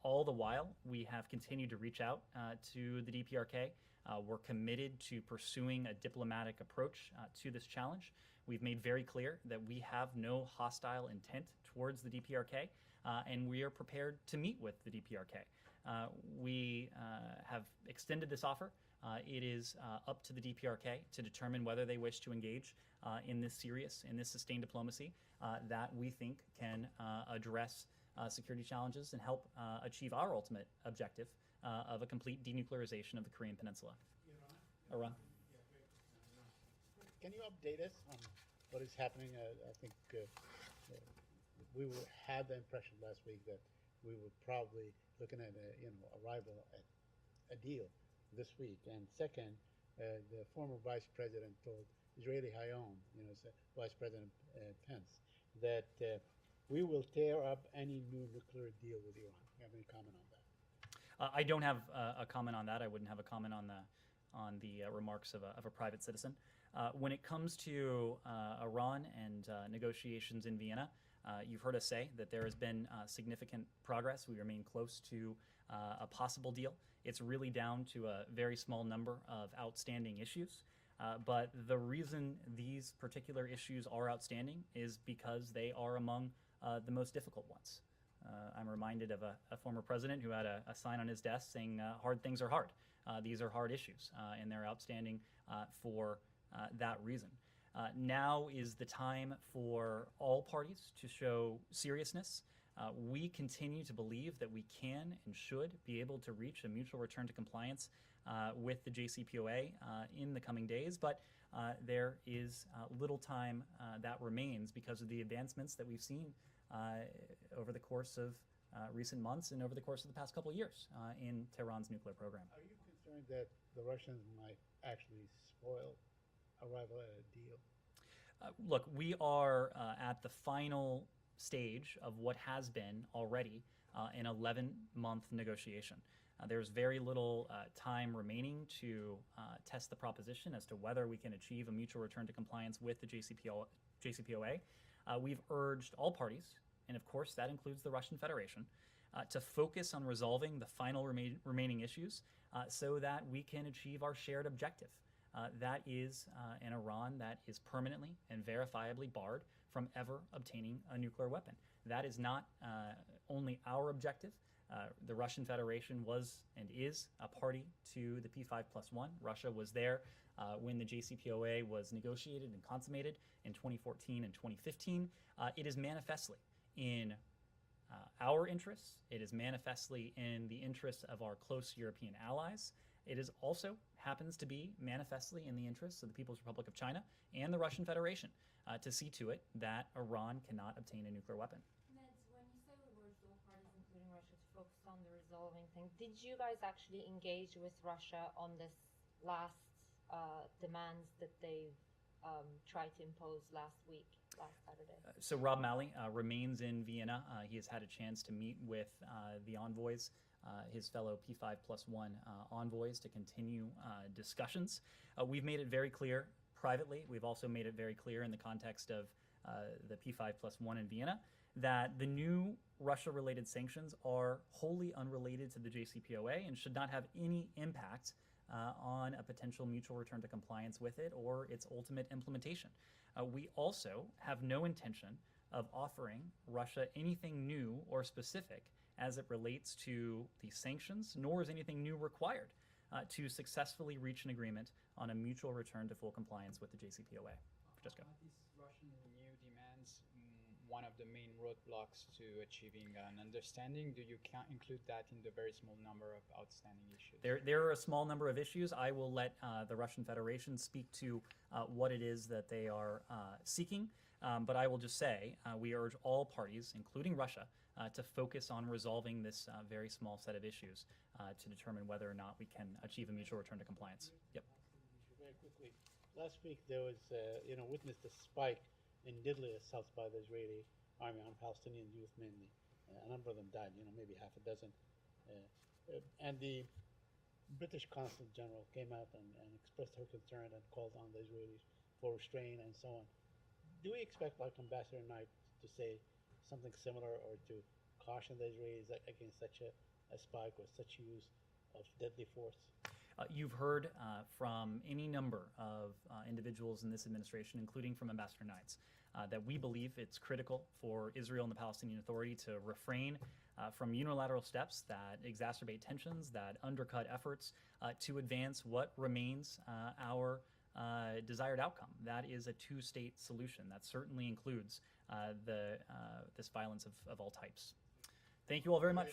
All the while, we have continued to reach out to the DPRK. We're committed to pursuing a diplomatic approach to this challenge. We've made very clear that we have no hostile intent towards the DPRK, and we are prepared to meet with the DPRK. We have extended this offer. It is up to the DPRK to determine whether they wish to engage in this sustained diplomacy that we think can address security challenges and help achieve our ultimate objective of a complete denuclearization of the Korean Peninsula. Iran. Can you update us on what is happening? I think we had the impression last week that we were probably looking at arrival at a deal this week. And second, the former vice president told Israeli Hayom, Vice President Pence, that we will tear up any new nuclear deal with Iran. Do you have any comment on that? I don't have a comment on that. I wouldn't have a comment on the remarks of a private citizen. When it comes to Iran and negotiations in Vienna, you've heard us say that there has been significant progress. We remain close to a possible deal. It's really down to a very small number of outstanding issues. But the reason these particular issues are outstanding is because they are among the most difficult ones. I'm reminded of a former president who had a sign on his desk saying, hard things are hard. These are hard issues, and they're outstanding for that reason. Now is the time for all parties to show seriousness. We continue to believe that we can and should be able to reach a mutual return to compliance with the JCPOA in the coming days, but there is little time that remains because of the advancements that we've seen over the course of recent months and over the course of the past couple of years in Tehran's nuclear program. Are you concerned that the Russians might actually spoil arrival at a deal? Look, we are at the final stage of what has been already an 11-month negotiation. There's very little time remaining to test the proposition as to whether we can achieve a mutual return to compliance with the JCPOA. We've urged all parties, and of course that includes the Russian Federation, to focus on resolving the final remaining issues so that we can achieve our shared objective. That is an Iran that is permanently and verifiably barred from ever obtaining a nuclear weapon. That is not only our objective. The Russian Federation was and is a party to the P5+1. Russia was there when the JCPOA was negotiated and consummated in 2014 and 2015. It is manifestly in our interests. It is manifestly in the interests of our close European allies. It is also happens to be manifestly in the interests of the People's Republic of China and the Russian Federation to see to it that Iran cannot obtain a nuclear weapon. Neds, when you say we urged all parties, including Russia, to focus on the resolving thing, did you guys actually engage with Russia on this last demands that they've tried to impose last Saturday? So Rob Malley remains in Vienna. He has had a chance to meet with the envoys, his fellow P5+1 envoys, to continue discussions. We've made it very clear privately. We've also made it very clear in the context of the P5+1 in Vienna that the new Russia-related sanctions are wholly unrelated to the JCPOA and should not have any impact on a potential mutual return to compliance with it or its ultimate implementation. We also have no intention of offering Russia anything new or specific as it relates to the sanctions, nor is anything new required to successfully reach an agreement on a mutual return to full compliance with the JCPOA. Francesco. These Russian new demands, one of the main roadblocks to achieving an understanding. Do you include that in the very small number of outstanding issues? There are a small number of issues. I will let the Russian Federation speak to what it is that they are seeking. But I will just say we urge all parties, including Russia, to focus on resolving this very small set of issues to determine whether or not we can achieve a mutual return to compliance. Yep. Very quickly, last week there was, witnessed a spike in deadly assaults by the Israeli army on Palestinian youth mainly. A number of them died, maybe half a dozen. And the British Consul General came out and expressed her concern and called on the Israelis for restraint and so on. Do we expect like Ambassador Knight to say something similar or to caution the Israelis against such a spike or such use of deadly force? You've heard from any number of individuals in this administration, including from Ambassador Knights, that we believe it's critical for Israel and the Palestinian Authority to refrain from unilateral steps that exacerbate tensions, that undercut efforts to advance what remains our desired outcome. That is a two-state solution. That certainly includes this violence of all types. Thank you all very much.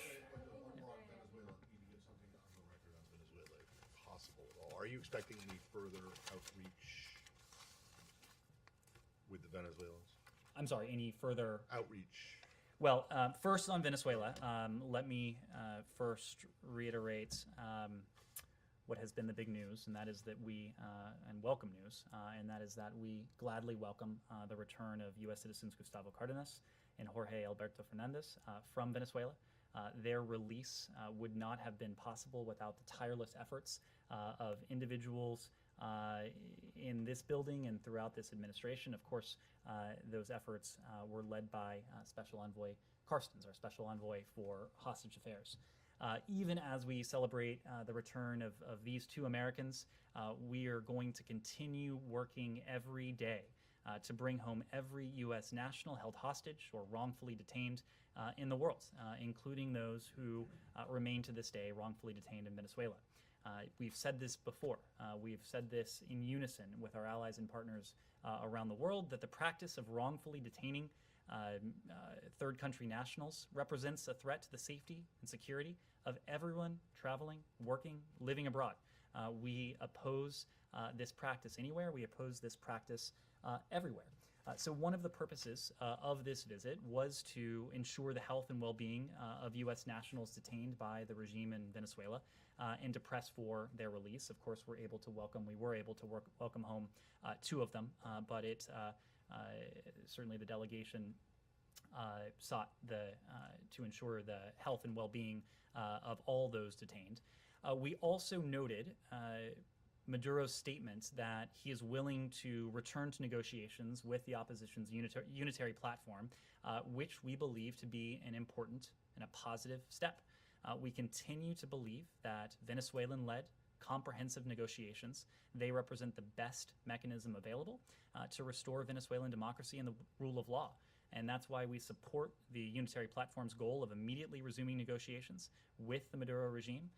One more on Venezuela. Need to get something on the record on Venezuela, if possible at all. Are you expecting any further outreach with the Venezuelans? I'm sorry, any further? Outreach. Well, first on Venezuela, let me first reiterate what has been the big news, and that is that and welcome news, and that is that we gladly welcome the return of U.S. citizens Gustavo Cardenas and Jorge Alberto Fernandez from Venezuela. Their release would not have been possible without the tireless efforts of individuals in this building and throughout this administration. Of course, those efforts were led by Special Envoy Carstens, our Special Envoy for Hostage Affairs. Even as we celebrate the return of these two Americans, we are going to continue working every day to bring home every U.S. national held hostage or wrongfully detained in the world, including those who remain to this day wrongfully detained in Venezuela. We've said this before. We've said this in unison with our allies and partners around the world, that the practice of wrongfully detaining third country nationals represents a threat to the safety and security of everyone traveling, working, living abroad. We oppose this practice anywhere. We oppose this practice everywhere. So one of the purposes of this visit was to ensure the health and well-being of U.S. nationals detained by the regime in Venezuela and to press for their release. Of course, we were able to welcome home two of them, but certainly the delegation sought to ensure the health and well-being of all those detained. We also noted Maduro's statement that he is willing to return to negotiations with the opposition's unitary platform, which we believe to be an important and a positive step. We continue to believe that Venezuelan-led comprehensive negotiations, they represent the best mechanism available to restore Venezuelan democracy and the rule of law. And that's why we support the unitary platform's goal of immediately resuming negotiations with the Maduro regime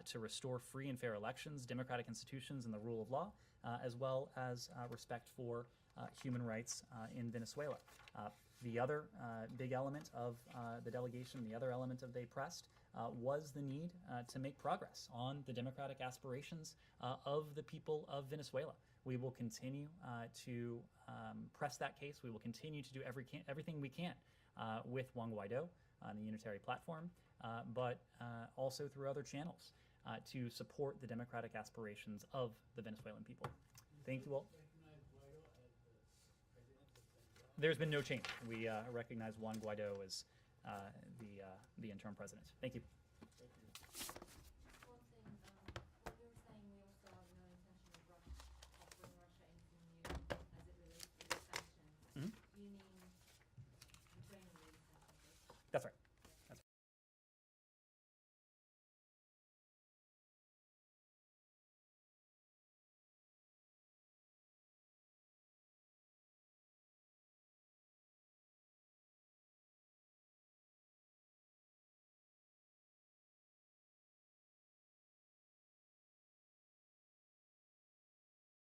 to restore free and fair elections, democratic institutions, and the rule of law, as well as respect for human rights in Venezuela. The other big element of the delegation, the other element of They Pressed, was the need to make progress on the democratic aspirations of the people of Venezuela. We will continue to press that case. We will continue to do everything we can with Juan Guaido on the unitary platform, but also through other channels to support the democratic aspirations of the Venezuelan people. Thank you all. There's been no change. We recognize Juan Guaido as the interim president. Thank you. Thank you.